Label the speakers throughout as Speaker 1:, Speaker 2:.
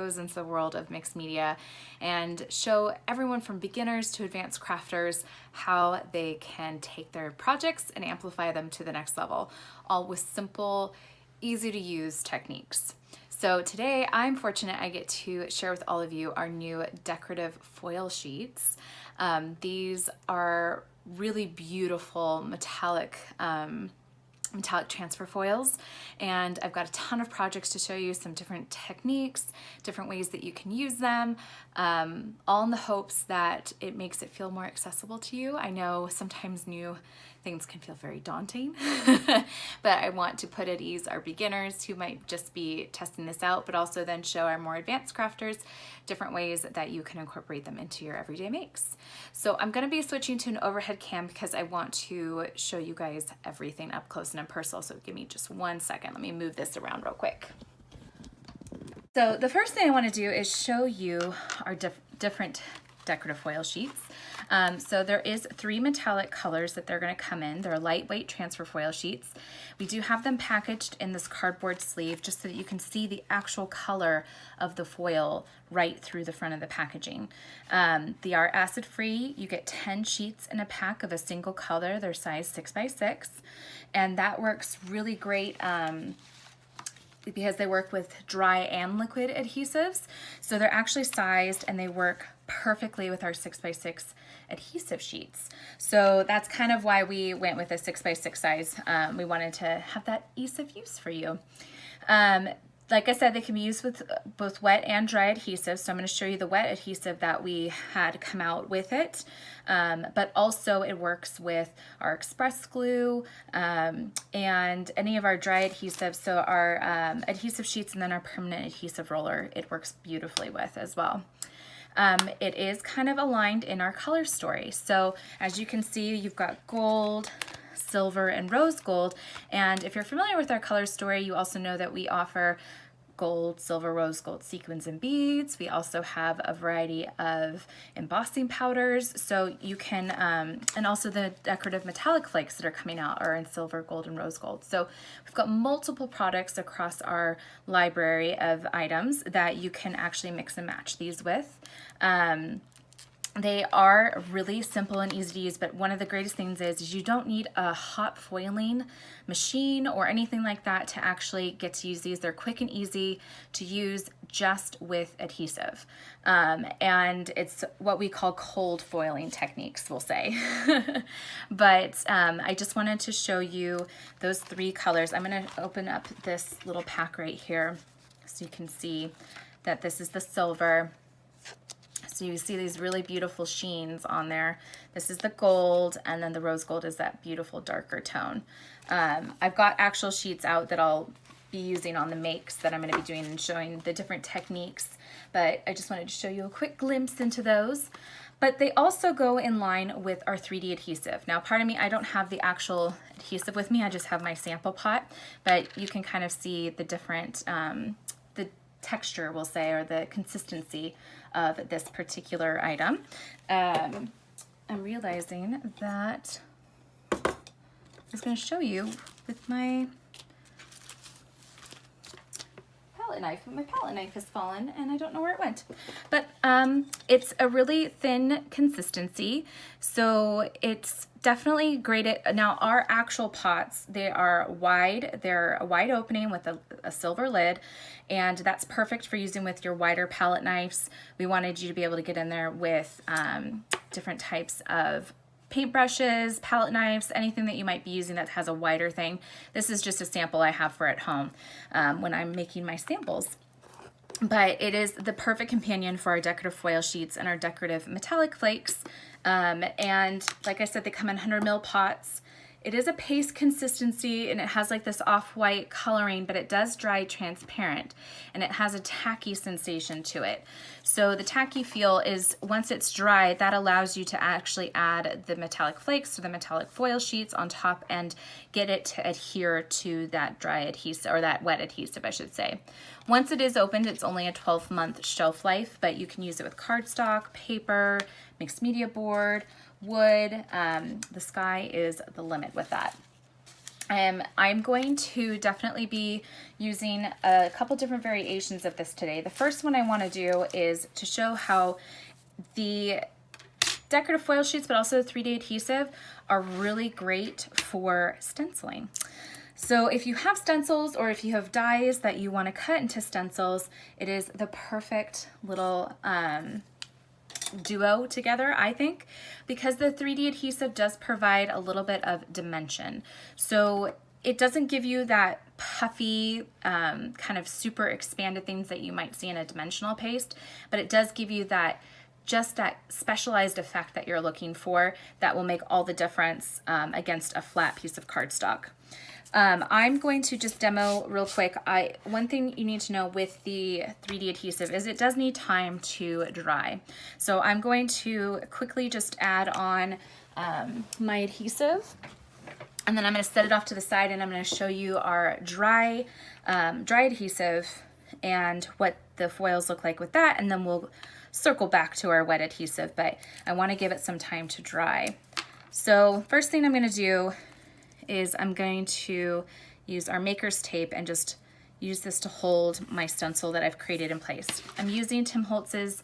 Speaker 1: toes into the world of mixed media and show everyone from beginners to advanced crafters how they can take their projects and amplify them to the next level, all with simple, easy to use techniques. So today I'm fortunate I get to share with all of you our new decorative foil sheets. These are really beautiful metallic transfer foils, and I've got a ton of projects to show you, some different techniques, different ways that you can use them, all in the hopes that it makes it feel more accessible to you. I know sometimes new things can feel very daunting, but I want to put at ease our beginners who might just be testing this out, but also then show our more advanced crafters different ways that you can incorporate them into your everyday makes. So I'm going to be switching to an overhead cam because I want to show you guys everything up close and personal. So give me just 1 second. Let me move this around real quick. So the first thing I want to do is show you our different decorative foil sheets. So there is 3 metallic colors that they're going to come in. They're lightweight transfer foil sheets. We do have them packaged in this cardboard sleeve just so that you can see the actual color of the foil right through the front of the packaging. They are acid free. You get 10 sheets in a pack of a single color. They're size 6x6, and that works really great because they work with dry and liquid adhesives. So they're actually sized and they work perfectly with our 6x6 adhesive sheets. So that's kind of why we went with a 6x6 size. We wanted to have that ease of use for you. Like I said, they can be used with both wet and dry adhesive. So I'm going to show you the wet adhesive that we had come out with it. But also it works with our express glue and any of our dry adhesives. So our adhesive sheets and then our permanent adhesive roller, it works beautifully with as well. It is kind of aligned in our color story. So as you can see, you've got gold, silver, and rose gold. And if you're familiar with our color story, you also know that we offer gold, silver, rose gold sequins and beads. We also have a variety of embossing powders. So you can, and also the decorative metallic flakes that are coming out are in silver, gold, and rose gold. So we've got multiple products across our library of items that you can actually mix and match these with. They are really simple and easy to use, but one of the greatest things is you don't need a hot foiling machine or anything like that to actually get to use these. They're quick and easy to use just with adhesive. And it's what we call cold foiling techniques, we'll say. But I just wanted to show you those 3 colors. I'm going to open up this little pack right here so you can see that this is the silver. So you see these really beautiful sheens on there. This is the gold, and then the rose gold is that beautiful darker tone. I've got actual sheets out that I'll be using on the makes that I'm going to be doing and showing the different techniques, but I just wanted to show you a quick glimpse into those. But they also go in line with our 3D adhesive. Now, pardon me, I don't have the actual adhesive with me. I just have my sample pot, but you can kind of see the different, the texture, we'll say, or the consistency of this particular item. I'm realizing that I was going to show you with my palette knife, but my palette knife has fallen and I don't know where it went. But it's a really thin consistency, so it's definitely great. Now our actual pots, they are wide. They're a wide opening with a silver lid, and that's perfect for using with your wider palette knives. We wanted you to be able to get in there with different types of paintbrushes, palette knives, anything that you might be using that has a wider thing. This is just a sample I have for at home when I'm making my samples. But it is the perfect companion for our decorative foil sheets and our decorative metallic flakes. And like I said, they come in 100 ml pots. It is a paste consistency and it has like this off-white coloring, but it does dry transparent and it has a tacky sensation to it. So the tacky feel is once it's dry, that allows you to actually add the metallic flakes to the metallic foil sheets on top and get it to adhere to that dry adhesive, or that wet adhesive, I should say. Once it is opened, it's only a 12-month shelf life, but you can use it with cardstock, paper, mixed media board, wood. The sky is the limit with that. I'm going to definitely be using a couple different variations of this today. The first one I want to do is to show how the decorative foil sheets, but also 3D adhesive, are really great for stenciling. So if you have stencils or if you have dies that you want to cut into stencils, it is the perfect little duo together, I think, because the 3D adhesive does provide a little bit of dimension. So it doesn't give you that puffy, kind of super expanded things that you might see in a dimensional paste, but it does give you that just that specialized effect that you're looking for that will make all the difference against a flat piece of cardstock. I'm going to just demo real quick. One thing you need to know with the 3D adhesive is it does need time to dry. So I'm going to quickly just add on my adhesive, and then I'm going to set it off to the side, and I'm going to show you our dry adhesive and what the foils look like with that, and then we'll circle back to our wet adhesive, but I want to give it some time to dry. So first thing I'm going to do is I'm going to use our maker's tape and just use this to hold my stencil that I've created in place. I'm using Tim Holtz's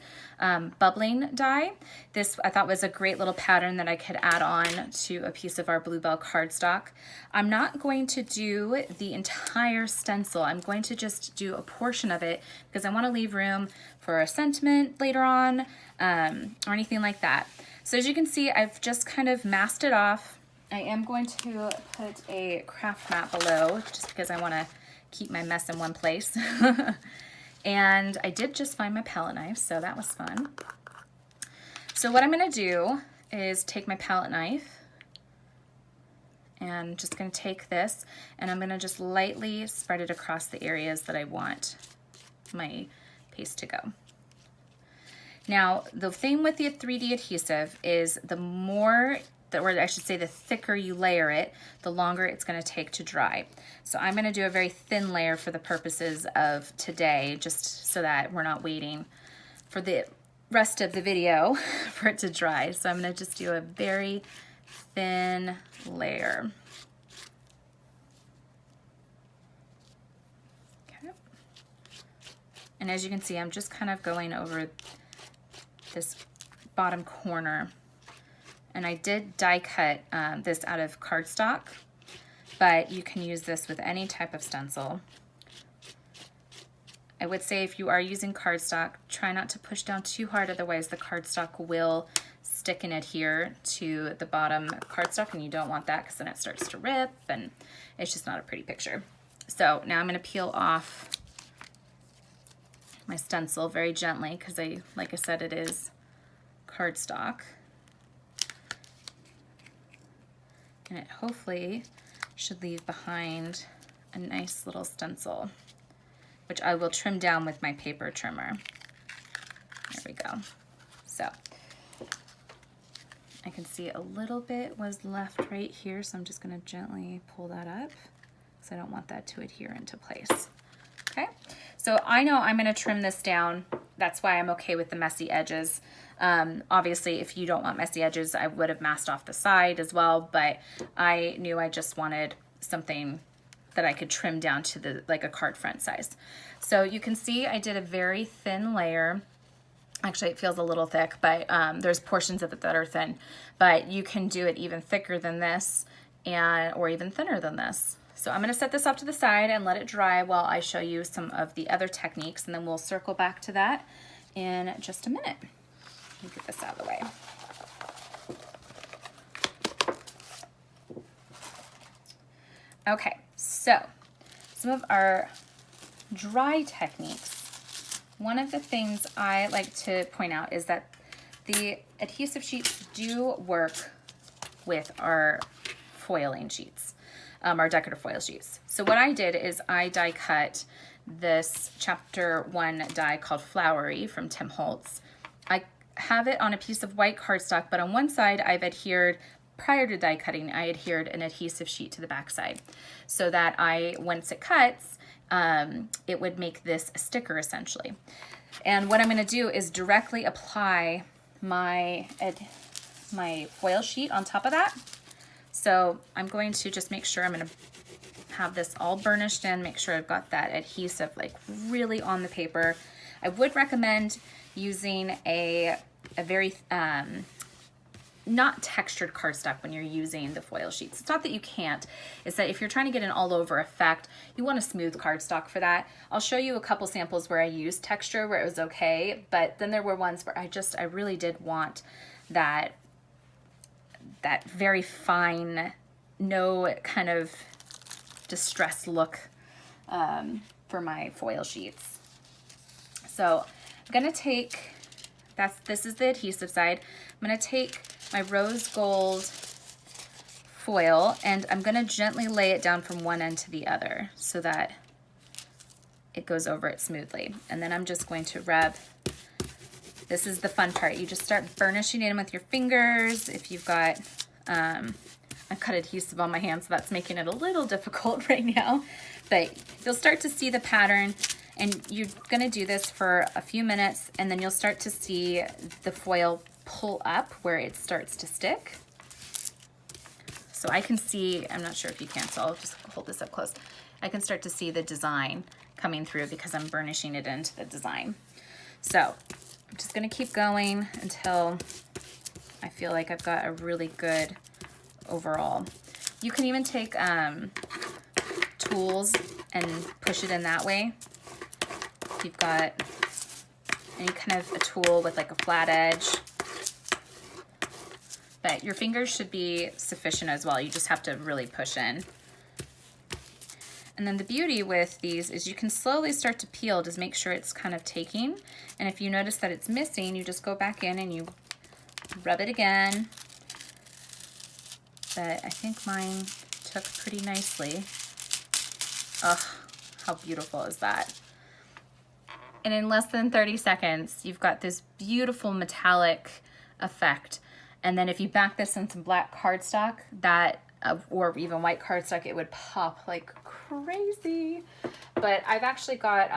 Speaker 1: bubbling die. This I thought was a great little pattern that I could add on to a piece of our Bluebell cardstock. I'm not going to do the entire stencil. I'm going to just do a portion of it because I want to leave room for a sentiment later on or anything like that. So as you can see, I've just kind of masked it off. I am going to put a craft mat below just because I want to keep my mess in one place. And I did just find my palette knife, so that was fun. So what I'm going to do is take my palette knife and just going to take this and I'm going to just lightly spread it across the areas that I want my paste to go. Now, the thing with the 3D adhesive is the more, or I should say the thicker you layer it, the longer it's going to take to dry. So I'm going to do a very thin layer for the purposes of today, just so that we're not waiting for the rest of the video for it to dry. So I'm going to just do a very thin layer. Okay. And as you can see, I'm just kind of going over this bottom corner. And I did die cut this out of cardstock, but you can use this with any type of stencil. I would say if you are using cardstock, try not to push down too hard, otherwise the cardstock will stick and adhere to the bottom cardstock, and you don't want that because then it starts to rip and it's just not a pretty picture. So now I'm going to peel off my stencil very gently because like I said, it is cardstock. And it hopefully should leave behind a nice little stencil, which I will trim down with my paper trimmer. There we go. So I can see a little bit was left right here, so I'm just going to gently pull that up because I don't want that to adhere into place. Okay, so I know I'm going to trim this down. That's why I'm okay with the messy edges. Obviously, if you don't want messy edges, I would have masked off the side as well, but I knew I just wanted something that I could trim down to like a card front size. So you can see I did a very thin layer. Actually, it feels a little thick, but there's portions of it that are thin, but you can do it even thicker than this or even thinner than this. So I'm going to set this off to the side and let it dry while I show you some of the other techniques, and then we'll circle back to that in just a minute. Let me get this out of the way. Okay, so some of our dry techniques. One of the things I like to point out is that the adhesive sheets do work with our foiling sheets. Our decorative foil sheets. So what I did is I die cut this chapter 1 die called Flowery from Tim Holtz. I have it on a piece of white cardstock, but on one side I've adhered, prior to die cutting, I adhered an adhesive sheet to the back side so that once it cuts, it would make this a sticker essentially. And what I'm going to do is directly apply my foil sheet on top of that So I'm going to just make sure I'm going to have this all burnished in, make sure I've got that adhesive like really on the paper. I would recommend using a very not textured cardstock when you're using the foil sheets. It's not that you can't, it's that if you're trying to get an all over effect, you want a smooth cardstock for that. I'll show you a couple samples where I used texture where it was okay, but then there were ones where I really did want that very fine, no kind of distressed look for my foil sheets. So I'm gonna take, this is the adhesive side. I'm gonna take my rose gold foil and I'm gonna gently lay it down from one end to the other so that it goes over it smoothly. And then I'm just going to rub. This is the fun part. You just start burnishing it in with your fingers. If you've got, I've got adhesive on my hand, so that's making it a little difficult right now. But you'll start to see the pattern, and you're gonna do this for a few minutes, and then you'll start to see the foil pull up where it starts to stick. So I can see, I'm not sure if you can, so I'll just hold this up close. I can start to see the design coming through because I'm burnishing it into the design. So I'm just gonna keep going until I feel like I've got a really good overall. You can even take tools and push it in that way. If you've got any kind of a tool with like a flat edge, but your fingers should be sufficient as well. You just have to really push in. And then the beauty with these is you can slowly start to peel, just make sure it's kind of taking. And if you notice that it's missing, you just go back in and you rub it again. But I think mine took pretty nicely. Ugh, how beautiful is that? And in less than 30 seconds, you've got this beautiful metallic effect. And then if you back this in some black cardstock, or even white cardstock, it would pop like crazy. But I've actually got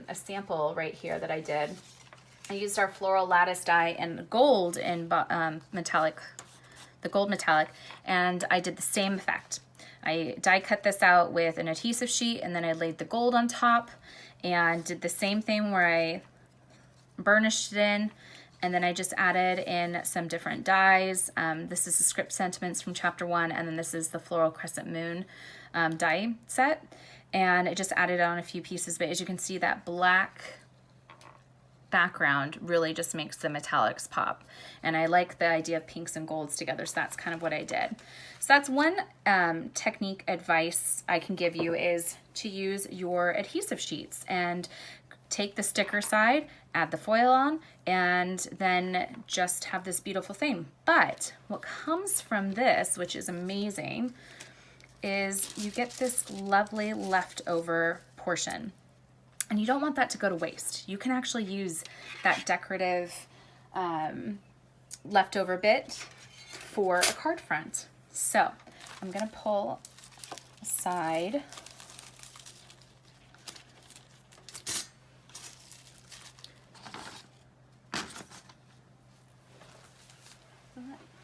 Speaker 1: a sample right here that I did. I used our floral lattice die and gold in metallic, the gold metallic, and I did the same effect. I die cut this out with an adhesive sheet, and then I laid the gold on top and did the same thing where I burnished it in, and then I just added in some different dyes. This is the Script Sentiments from chapter 1, and then this is the Floral Crescent Moon die set. And I just added on a few pieces, but as you can see, that black background really just makes the metallics pop. And I like the idea of pinks and golds together, so that's kind of what I did. So that's one technique advice I can give you, is to use your adhesive sheets and take the sticker side, add the foil on, and then just have this beautiful thing. But what comes from this, which is amazing, is you get this lovely leftover portion. And you don't want that to go to waste. You can actually use that decorative leftover bit for a card front. So I'm gonna pull aside.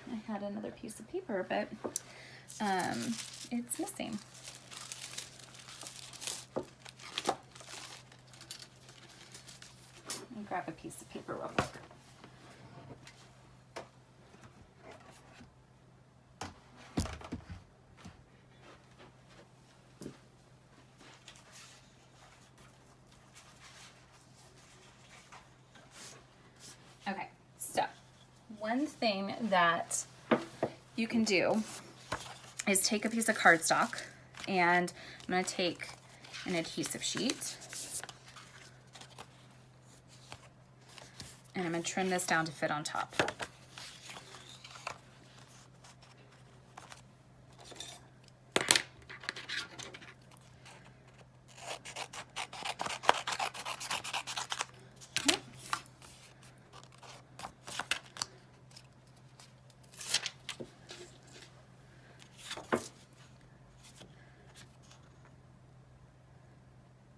Speaker 1: I had another piece of paper, but it's missing. Let me grab a piece of paper real quick. Okay, so one thing that you can do is take a piece of cardstock, and I'm going to take an adhesive sheet, and I'm going to trim this down to fit on top.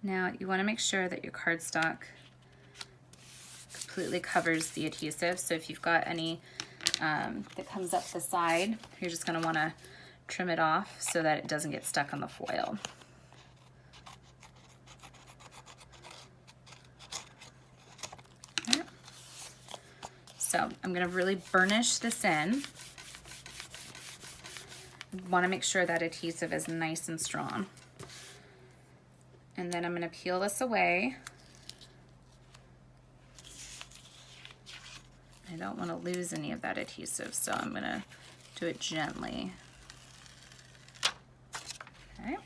Speaker 1: Now you want to make sure that your cardstock completely covers the adhesive. So if you've got any that comes up the side, you're just going to want to trim it off so that it doesn't get stuck on the foil. Okay. So I'm gonna really burnish this in. Want to make sure that adhesive is nice and strong. And then I'm going to peel this away. I don't want to lose any of that adhesive, so I'm going to do it gently. Okay.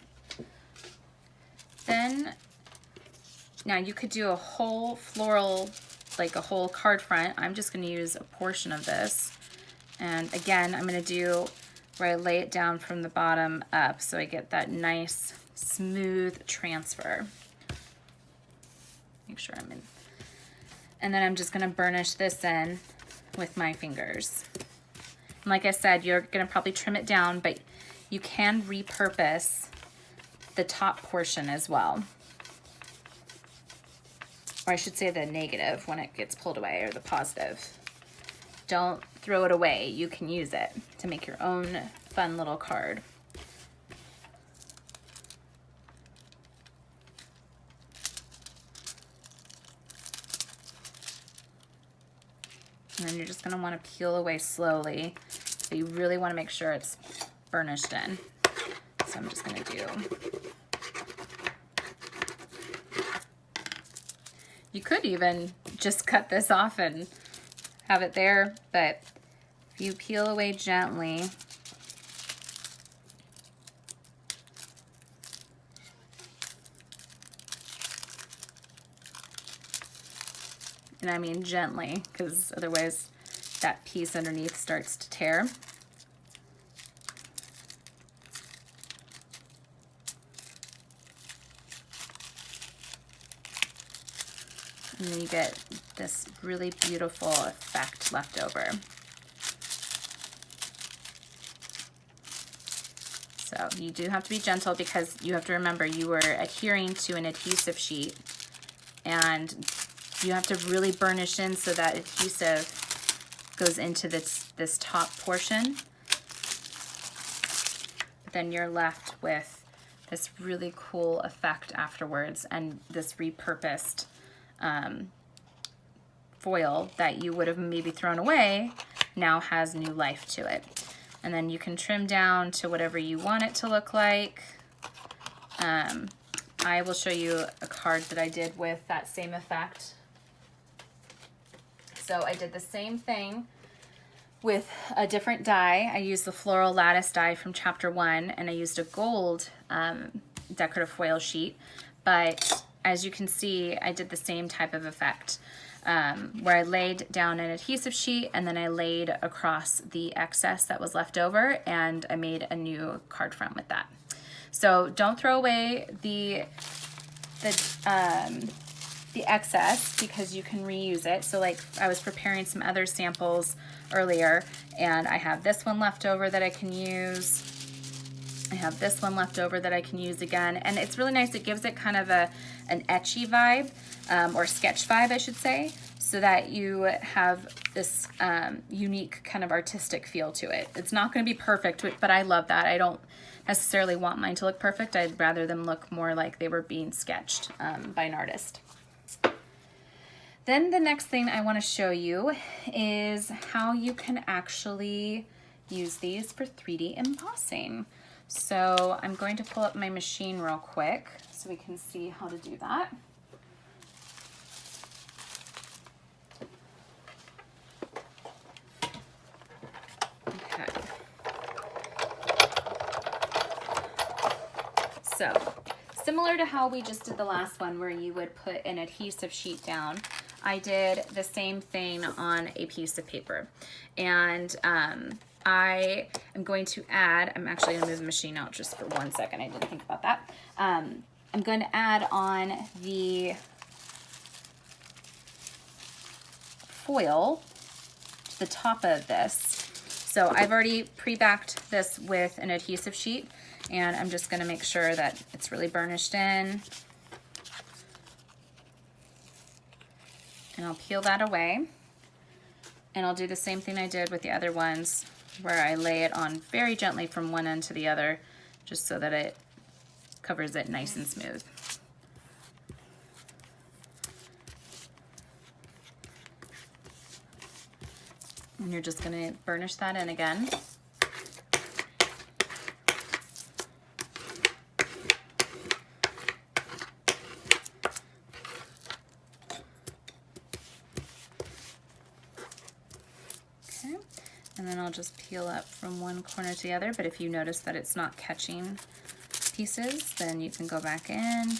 Speaker 1: Then, now you could do a whole floral, like a whole card front. I'm just going to use a portion of this. And again, I'm going to do where I lay it down from the bottom up so I get that nice smooth transfer. Make sure I'm in. And then I'm just gonna burnish this in with my fingers. And like I said, you're gonna probably trim it down, but you can repurpose the top portion as well. Or I should say the negative when it gets pulled away, or the positive. Don't throw it away. You can use it to make your own fun little card. And then you're just going to want to peel away slowly. But you really want to make sure it's burnished in. So I'm just going to do. You could even just cut this off and have it there, but if you peel away gently, and I mean gently, because otherwise that piece underneath starts to tear. And then you get this really beautiful effect left over. So you do have to be gentle because you have to remember you are adhering to an adhesive sheet, and you have to really burnish in so that adhesive goes into this top portion. But then you're left with this really cool effect afterwards, and this repurposed foil that you would have maybe thrown away now has new life to it. And then you can trim down to whatever you want it to look like. I will show you a card that I did with that same effect. So I did the same thing with a different die. I used the floral lattice die from chapter 1, and I used a gold decorative foil sheet, but as you can see, I did the same type of effect where I laid down an adhesive sheet and then I laid across the excess that was left over, and I made a new card front with that. So don't throw away the excess, because you can reuse it. So like I was preparing some other samples earlier, and I have this one left over that I can use. I have this one left over that I can use again, and it's really nice. It gives it kind of an etchy vibe, or sketch vibe, I should say, so that you have this unique kind of artistic feel to it. It's not going to be perfect, but I love that. I don't necessarily want mine to look perfect. I'd rather them look more like they were being sketched by an artist. Then the next thing I want to show you is how you can actually use these for 3D embossing. So I'm going to pull up my machine real quick so we can see how to do that. Okay. So similar to how we just did the last one where you would put an adhesive sheet down, I did the same thing on a piece of paper. And I am going to add, I'm actually going to move the machine out just for 1 second. I didn't think about that. I'm going to add on the foil to the top of this. So I've already pre-backed this with an adhesive sheet, and I'm just going to make sure that it's really burnished in. And I'll peel that away. And I'll do the same thing I did with the other ones where I lay it on very gently from one end to the other, just so that it covers it nice and smooth. And you're just going to burnish that in again. Okay, and then I'll just peel up from one corner to the other, but if you notice that it's not catching pieces, then you can go back in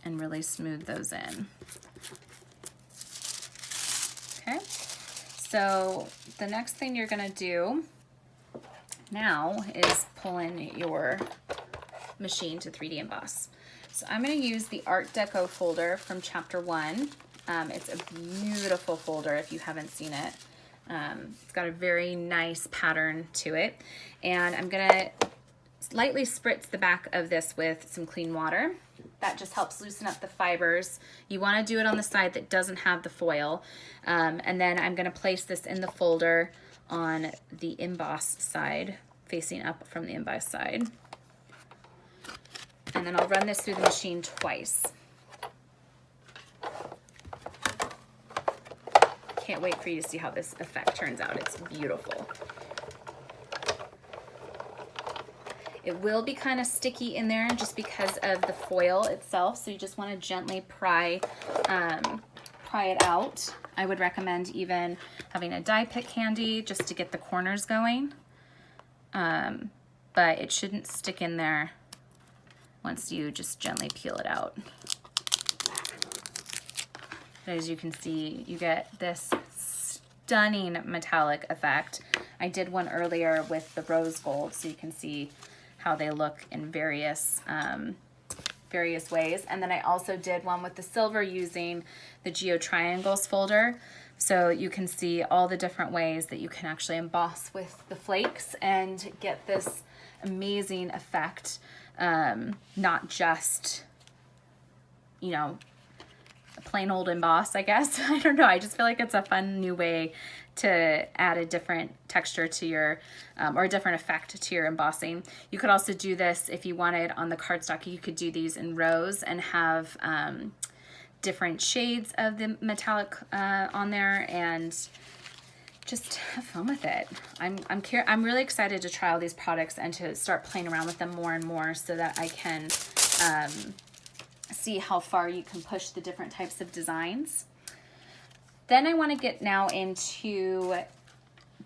Speaker 1: and really smooth those in. Okay, so the next thing you're going to do now is pull in your machine to 3D emboss. So I'm going to use the Art Deco folder from chapter 1. It's a beautiful folder if you haven't seen it. It's got a very nice pattern to it, and I'm going to lightly spritz the back of this with some clean water. That just helps loosen up the fibers. You want to do it on the side that doesn't have the foil. And then I'm going to place this in the folder on the emboss side, facing up from the emboss side. And then I'll run this through the machine twice. Can't wait for you to see how this effect turns out. It's beautiful. It will be kind of sticky in there just because of the foil itself, so you just want to gently pry it out. I would recommend even having a die pick handy just to get the corners going, but it shouldn't stick in there once you just gently peel it out. As you can see, you get this stunning metallic effect. I did one earlier with the rose gold, so you can see how they look in various ways. And then I also did one with the silver using the Geo Triangles folder. So you can see all the different ways that you can actually emboss with the flakes and get this amazing effect. Not just, you know, a plain old emboss, I guess. I don't know. I just feel like it's a fun new way to add a different texture to your, or a different effect to your embossing. You could also do this if you wanted on the cardstock. You could do these in rows and have different shades of the metallic on there, and just have fun with it. I'm really excited to try all these products and to start playing around with them more and more so that I can see how far you can push the different types of designs. Then I want to get now into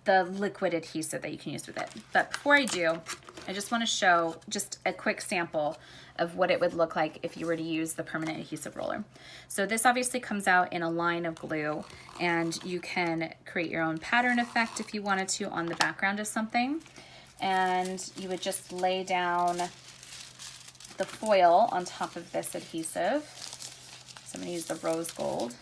Speaker 1: the liquid adhesive that you can use with it. But before I do, I just want to show just a quick sample of what it would look like if you were to use the permanent adhesive roller. So this obviously comes out in a line of glue, and you can create your own pattern effect if you wanted to on the background of something. And you would just lay down the foil on top of this adhesive. So I'm going to use the rose gold.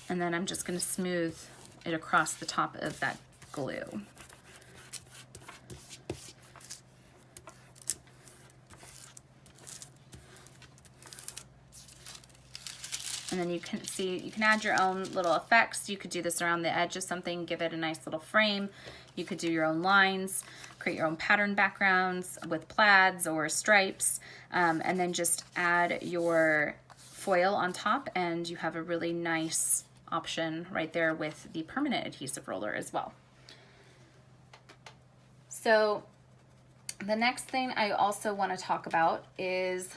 Speaker 1: And then I'm just going to smooth it across the top of that glue. And then you can see, you can add your own little effects. You could do this around the edge of something, give it a nice little frame. You could do your own lines, create your own pattern backgrounds with plaids or stripes, and then just add your foil on top, and you have a really nice option right there with the permanent adhesive roller as well. So the next thing I also want to talk about is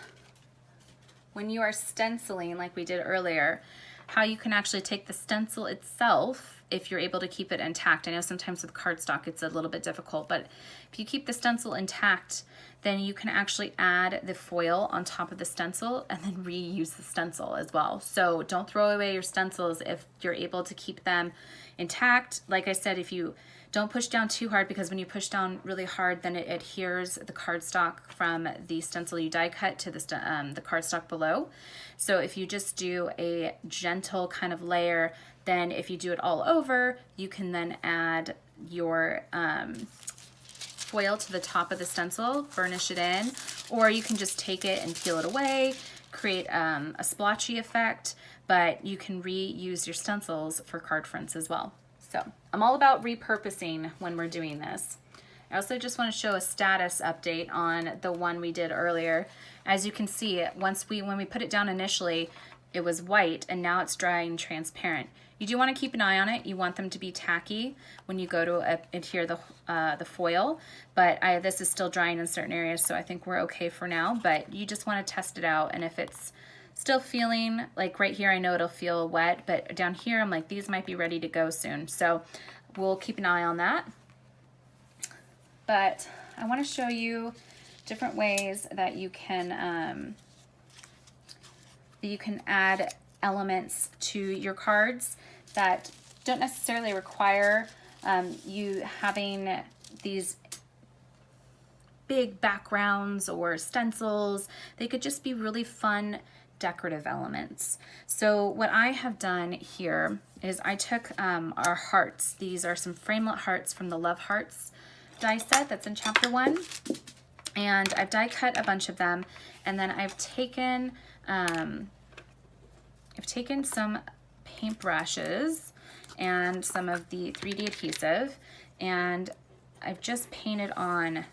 Speaker 1: when you are stenciling, like we did earlier, how you can actually take the stencil itself if you're able to keep it intact. I know sometimes with cardstock it's a little bit difficult, but if you keep the stencil intact, then you can actually add the foil on top of the stencil and then reuse the stencil as well. So don't throw away your stencils if you're able to keep them intact. Like I said, if you don't push down too hard, because when you push down really hard, then it adheres the cardstock from the stencil you die cut to the cardstock below. So if you just do a gentle kind of layer, then if you do it all over, you can then add your foil to the top of the stencil, burnish it in, or you can just take it and peel it away, create a splotchy effect, but you can reuse your stencils for card fronts as well. So I'm all about repurposing when we're doing this. I also just want to show a status update on the one we did earlier. As you can see, when we put it down initially, it was white and now it's dry and transparent. You do want to keep an eye on it. You want them to be tacky when you go to adhere the foil, but this is still drying in certain areas, so I think we're okay for now, but you just want to test it out, and if it's still feeling, like right here I know it'll feel wet, but down here I'm like, these might be ready to go soon, so we'll keep an eye on that. But I want to show you different ways that you can add elements to your cards that don't necessarily require you having these big backgrounds or stencils. They could just be really fun decorative elements. So what I have done here is I took our hearts. These are some framelit hearts from the Love Hearts die set that's in chapter 1, and I've die cut a bunch of them, and then I've taken some paintbrushes and some of the 3D adhesive, and I've just painted on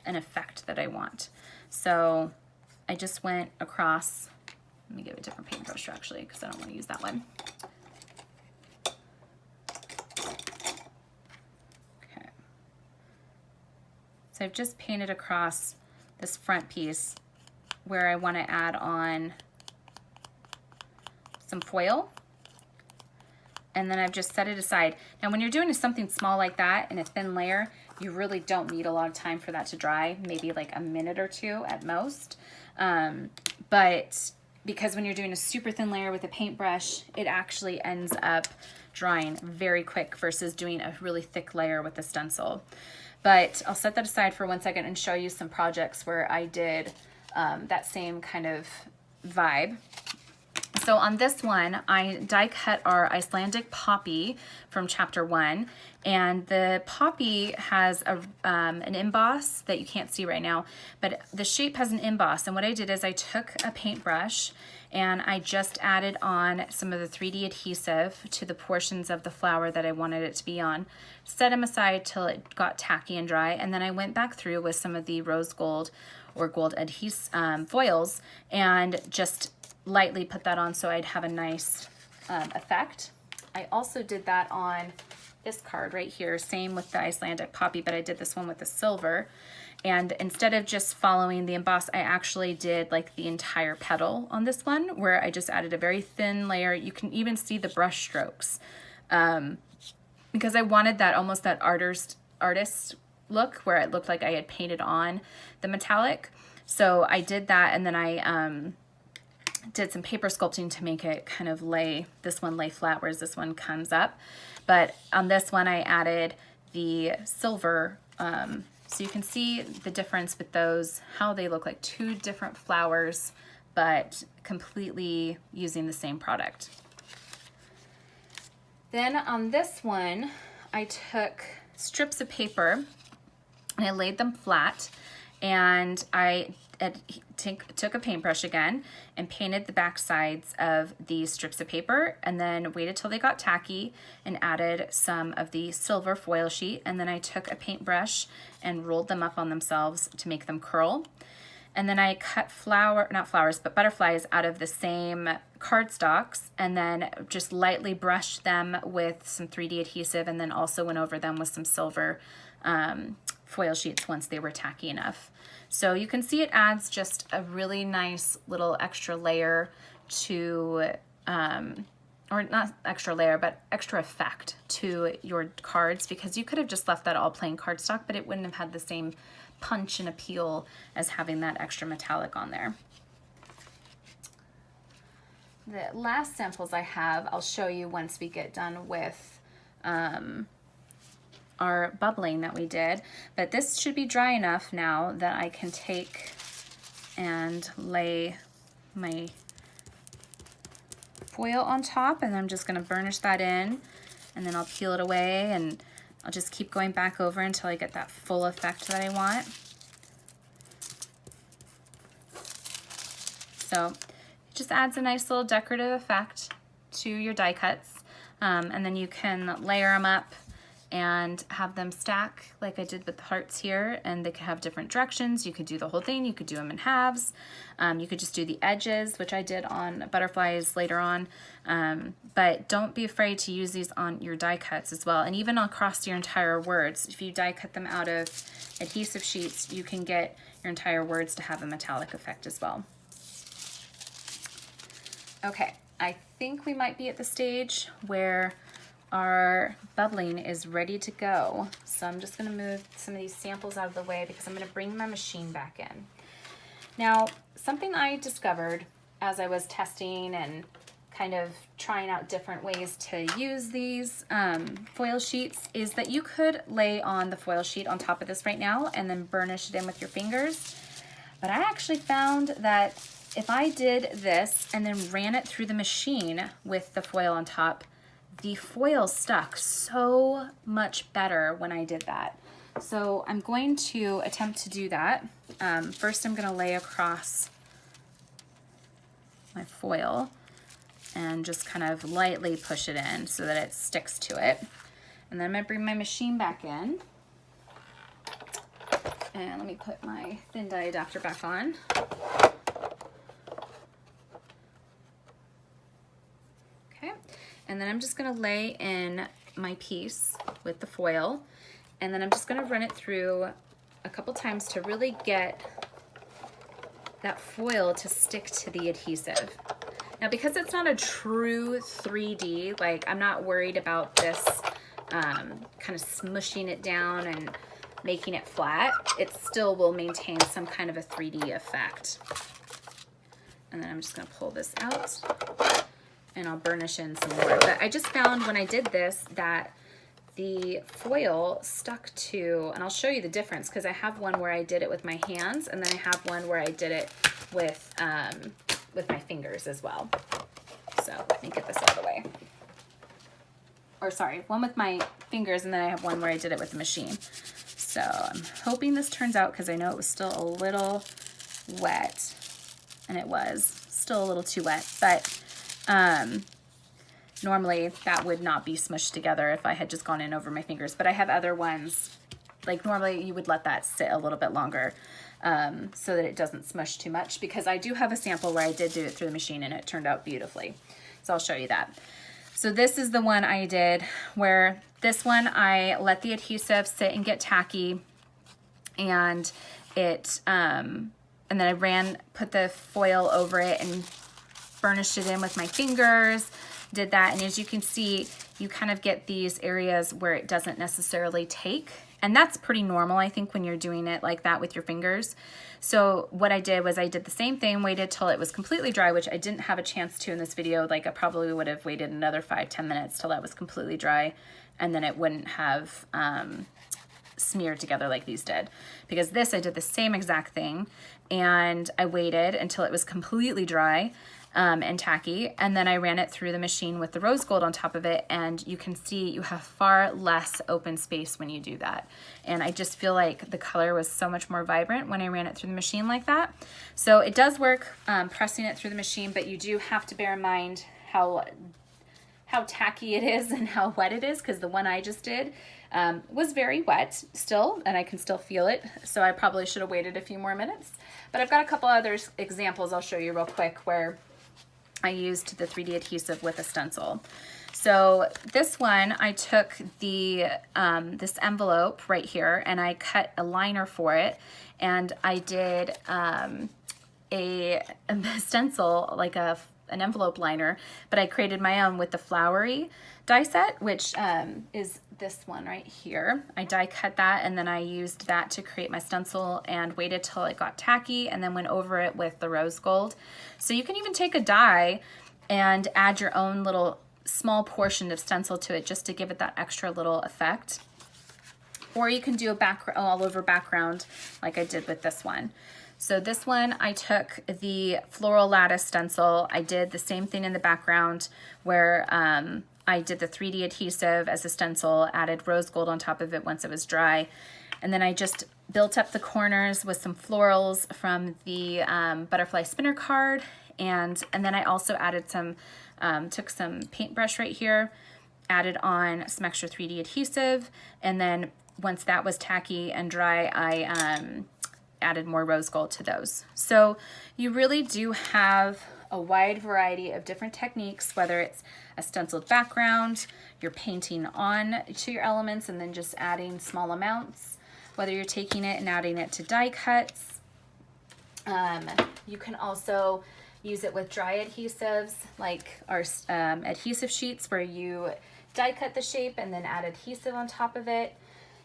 Speaker 1: an effect that I want. So I just went across, let me get a different paintbrush actually, because I don't want to use that one. Okay. So I've just painted across this front piece where I want to add on some foil, and then I've just set it aside. Now when you're doing something small like that in a thin layer, you really don't need a lot of time for that to dry, maybe like a minute or two at most. But because when you're doing a super thin layer with a paintbrush, it actually ends up drying very quick versus doing a really thick layer with a stencil. But I'll set that aside for 1 second and show you some projects where I did that same kind of vibe. So on this one, I die cut our Icelandic poppy from chapter 1, and the poppy has an emboss that you can't see right now, but the shape has an emboss. And what I did is I took a paintbrush and I just added on some of the 3D adhesive to the portions of the flower that I wanted it to be on, set them aside till it got tacky and dry, and then I went back through with some of the rose gold or gold adhesive foils and just lightly put that on so I'd have a nice effect. I also did that on this card right here, same with the Icelandic poppy, but I did this one with the silver. And instead of just following the emboss, I actually did like the entire petal on this one, where I just added a very thin layer. You can even see the brush strokes because I wanted that almost that artist look where it looked like I had painted on the metallic. So I did that, and then I did some paper sculpting to make it kind of lay flat, whereas this one comes up. But on this one I added the silver, so you can see the difference with those, how they look like two different flowers but completely using the same product. Then on this one I took strips of paper and I laid them flat, and I took a paintbrush again and painted the back sides of these strips of paper, and then waited till they got tacky and added some of the silver foil sheet, and then I took a paintbrush and rolled them up on themselves to make them curl. And then I cut butterflies out of the same cardstocks, and then just lightly brushed them with some 3D adhesive, and then also went over them with some silver foil sheets once they were tacky enough. So you can see it adds just a really nice little extra layer to, or not extra layer, but extra effect to your cards, because you could have just left that all plain cardstock, but it wouldn't have had the same punch and appeal as having that extra metallic on there. The last samples I have, I'll show you once we get done with our bubbling that we did, but this should be dry enough now that I can take and lay my foil on top, and I'm just going to burnish that in, and then I'll peel it away, and I'll just keep going back over until I get that full effect that I want. So just adds a nice little decorative effect to your die cuts. And then you can layer them up and have them stack like I did with the hearts here, and they can have different directions. You could do the whole thing, you could do them in halves, you could just do the edges, which I did on butterflies later on, but don't be afraid to use these on your die cuts as well, and even across your entire words. If you die cut them out of adhesive sheets, you can get your entire words to have a metallic effect as well. Okay, I think we might be at the stage where our bubbling is ready to go. So I'm just gonna move some of these samples out of the way because I'm gonna bring my machine back in. Now, something I discovered as I was testing and kind of trying out different ways to use these foil sheets is that you could lay on the foil sheet on top of this right now and then burnish it in with your fingers. But I actually found that if I did this and then ran it through the machine with the foil on top, the foil stuck so much better when I did that. So I'm going to attempt to do that. First I'm going to lay across my foil and just kind of lightly push it in so that it sticks to it. And then I'm going to bring my machine back in. And let me put my thin die adapter back on. Okay. And then I'm just gonna lay in my piece with the foil, and then I'm just gonna run it through a couple times to really get that foil to stick to the adhesive. Now, because it's not a true 3D, like I'm not worried about this kind of smushing it down and making it flat, it still will maintain some kind of a 3D effect. And then I'm just gonna pull this out and I'll burnish in some more. But I just found when I did this that the foil stuck to, and I'll show you the difference because I have one where I did it with my hands and then I have one where I did it with my fingers as well. So let me get this out of the way. Or sorry, one with my fingers and then I have one where I did it with the machine. So I'm hoping this turns out because I know it was still a little wet, and it was still a little too wet, but normally that would not be smushed together if I had just gone in over my fingers, but I have other ones, like normally you would let that sit a little bit longer so that it doesn't smush too much, because I do have a sample where I did do it through the machine and it turned out beautifully. So I'll show you that. So this is the one I did where this one I let the adhesive sit and get tacky, and it and then I put the foil over it and burnished it in with my fingers, did that, and as you can see, you kind of get these areas where it doesn't necessarily take, and that's pretty normal, I think, when you're doing it like that with your fingers. So what I did was I did the same thing, waited till it was completely dry, which I didn't have a chance to in this video. Like I probably would have waited another 5-10 minutes till that was completely dry, and then it wouldn't have smeared together like these did. Because this, I did the same exact thing, and I waited until it was completely dry and tacky, and then I ran it through the machine with the rose gold on top of it, and you can see you have far less open space when you do that. And I just feel like the color was so much more vibrant when I ran it through the machine like that. So it does work pressing it through the machine, but you do have to bear in mind how tacky it is and how wet it is, because the one I just did was very wet still, and I can still feel it, so I probably should have waited a few more minutes. But I've got a couple other examples I'll show you real quick where I used the 3D adhesive with a stencil. So this one, I took the this envelope right here and I cut a liner for it, and I did a stencil, like an envelope liner, but I created my own with the flowery die set, which is this one right here. I die cut that, and then I used that to create my stencil and waited till it got tacky and then went over it with the rose gold. So you can even take a die and add your own little small portion of stencil to it just to give it that extra little effect. Or you can do a all over background like I did with this one. So this one, I took the floral lattice stencil. I did the same thing in the background where I did the 3D adhesive as a stencil, added rose gold on top of it once it was dry, and then I just built up the corners with some florals from the butterfly spinner card, and then I also added some, took some paintbrush right here, added on some extra 3D adhesive, and then once that was tacky and dry, I added more rose gold to those. So you really do have a wide variety of different techniques, whether it's a stenciled background, you're painting on to your elements and then just adding small amounts, whether you're taking it and adding it to die cuts. You can also use it with dry adhesives, like our adhesive sheets, where you die cut the shape and then add adhesive on top of it.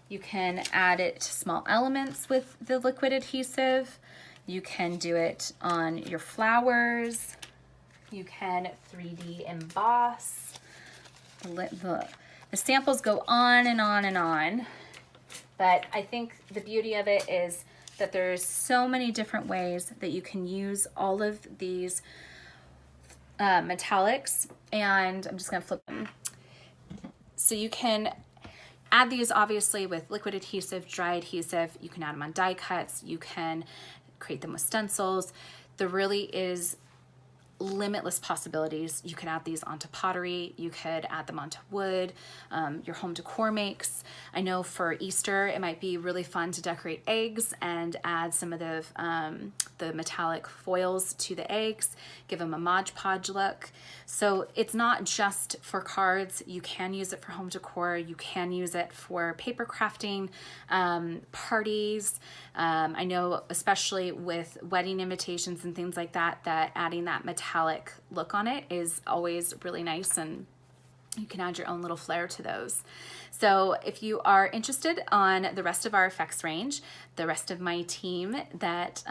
Speaker 1: You can add it to small elements with the liquid adhesive. You can do it on your flowers. You can 3D emboss. The samples go on and on and on. But I think the beauty of it is that there's so many different ways that you can use all of these metallics. And I'm just gonna flip them. So you can add these obviously with liquid adhesive, dry adhesive. You can add them on die cuts. You can create them with stencils. There really is limitless possibilities. You could add these onto pottery. You could add them onto wood, your home decor makes. I know for Easter, it might be really fun to decorate eggs and add some of the metallic foils to the eggs, give them a Mod Podge look. So it's not just for cards. You can use it for home decor. You can use it for paper crafting, parties. I know especially with wedding invitations and things like that, that adding that metallic look on it is always really nice, and you can add your own little flair to those. So if you are interested on the rest of our effects range, the rest of my team that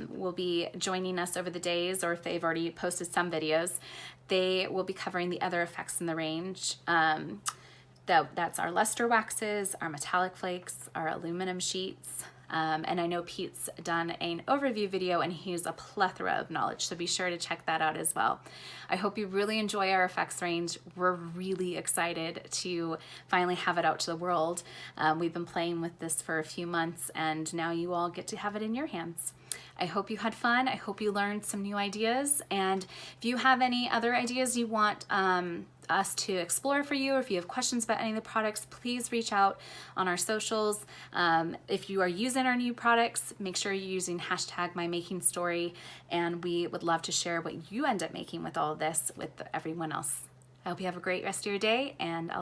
Speaker 1: will be joining us over the days, or if they've already posted some videos, they will be covering the other effects in the range. That's our luster waxes, our metallic flakes, our aluminum sheets. And I know Pete's done an overview video and he has a plethora of knowledge, so be sure to check that out as well. I hope you really enjoy our effects range. We're really excited to finally have it out to the world. We've been playing with this for a few months and now you all get to have it in your hands. I hope you had fun. I hope you learned some new ideas. And if you have any other ideas you want us to explore for you, or if you have questions about any of the products, please reach out on our socials. If you are using our new products, make sure you're using #MyMakingStory, and we would love to share what you end up making with all of this with everyone else. I hope you have a great rest of your day, and I'll see